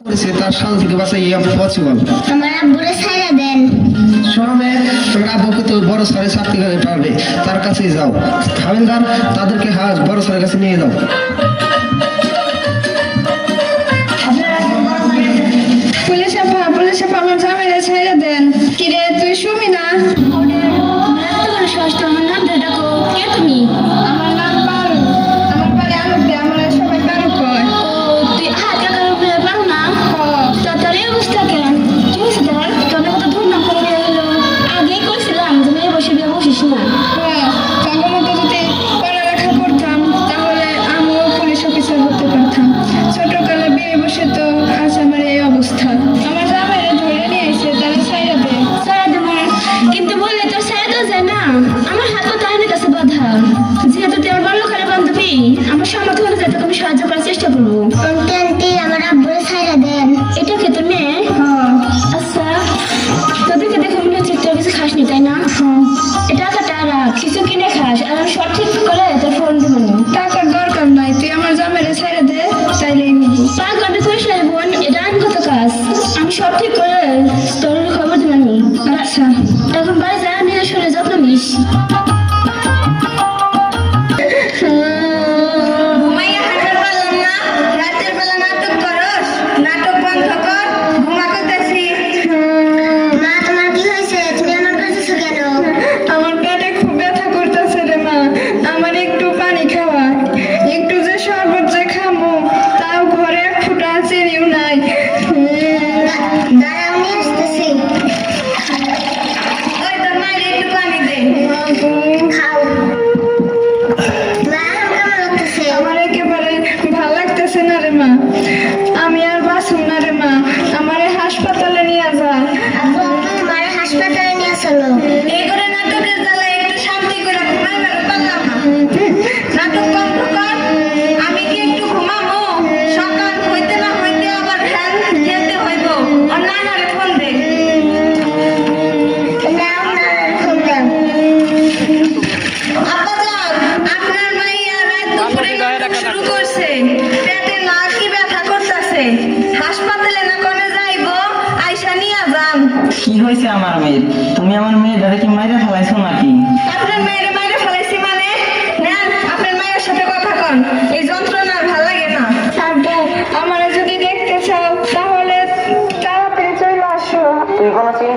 করেছে তার শাল থেকে বাঁচাই পসিবল। আমার আব্বুরে ছাইরা দেন। শোনে তোমার আব্বুকে তো বড় স্যারের চাকরি করে পারবে, তার কাছেই যাও। হাবিলদার তাদেরকে বড় স্যারের কাছে নিয়ে যাও। পুলিশ আপা আমার জামাইরে ছাইরা দেন। কিরে তুই শুবি না? আমার নাম ডাকো, কে তুমি? আমার নাম পারু, আমার বাড়ি আলোক, আমরা সবাই পারু কয়। ও তুই হাত লাগার উপরে পারো না? তার এই অবস্থা কেন? কি হয়েছে তোর? তোর কত ধুমধাম করে বিয়ে হলো। আগেই কইছিলাম যে মেয়ে বসে বিয়ে বসিস না। তার মতো যদি পড়ালেখা করতাম তাহলে আমিও পুলিশ অফিসার হতে পারতাম। ছোটকালে বিয়ে বসে তো আজ আমার এই অবস্থা। আমার জামাইরে ধরে নিয়ে এসে তারা ছাইরা দেয়। ছাড়া দেবো, কিন্তু বললে তো ছেড়ে দেওয়া যায় না। আমার হাত পা তাহলে কাছে বাধা। যেহেতু তুই আমার বাল্যকালে বান্ধবী, আমার সামর্থ্য অনুযায়ী তোকে আমি সাহায্য করার চেষ্টা করবো। আন্টি আমার আব্বুরে ছাইরা দেন। এটা কি তোর মেয়ে? আচ্ছা, তোদেরকে দেখে মনে হচ্ছে তোর কিছু খাসনি, তাই না? এটা টাকাটা রাখ, কিছু কিনে খাস, আর আমি সব ঠিক করে তোর ফোন দেবো। টাকার দরকার নাই, তুই আমার জামাইরে ছাইরা দে, চাইলেই নিবি। পাগলামি করিস না বোন, এটা আইনগত কাজ। আমি সব ঠিক করে তোর খবর দেবো। আচ্ছা, এখন বাড়ি যা, নিজের শরীরে যত্ন নিস। ঘুমাইয়া হাঁটার পারলাম না, রাতের বেলা নাটক করস, নাটক বন্ধ কর, ঘুমা করতেছি। মা তোমার কি হয়েছে? তুমি আমার কাছে কেন? আমার পেটে খুব ব্যথা করতেছে রে মা, আমার একটু পানি খাওয়া, একটু যে শরবত যে খামো তাও ঘরে এক ফুটা চিনিও নাই। দাঁড়া, আমি আসতেছি। ওই তোর মায়ের একটু পানি দে। খাও। মা কেমন লাগতেছে? আমার একেবারে ভাল লাগতেছে না রে মা, আমি আর বাঁচুম না রে মা, আমারে হাসপাতালে নিয়ে যা। আব্বু আমার হাসপাতালে নিয়ে চলো। এই করে নাটকের জ্বালায় একটু শান্তি করে ঘুমাইবার পারলাম না। নাটক বন্ধ কর, আমি কি একটু ঘুমাবো? সকাল হইতে না হইতে আবার ফ্যান খেলতে হইব। আর নানারে ফোন দে। নাও না, ফোন দাও। আব্বাজান, আপনার মাইয়া রাত দুপুরে নাটক শুরু করছে। পেটে নাকি ব্যথা করতেছে। হাসপাতালে না কোনে যাইবো, আইসা নিয়া যান। কি হয়েছে আমার মেয়ের? তুমি আমার মেয়েটারে কি মাইরা ফেলাইছো নাকি? আপনার মেয়েরে মাইরে ফেলাইছি মানে? নেন, আপনার মায়ের সাথে কথা কন। এই যন্ত্রণা আর ভাল লাগে না। আব্বু, আমারে যদি দেখতে চাও তাহলে তাড়াতাড়ি চলে আসো। তুই কোনো চিন্তা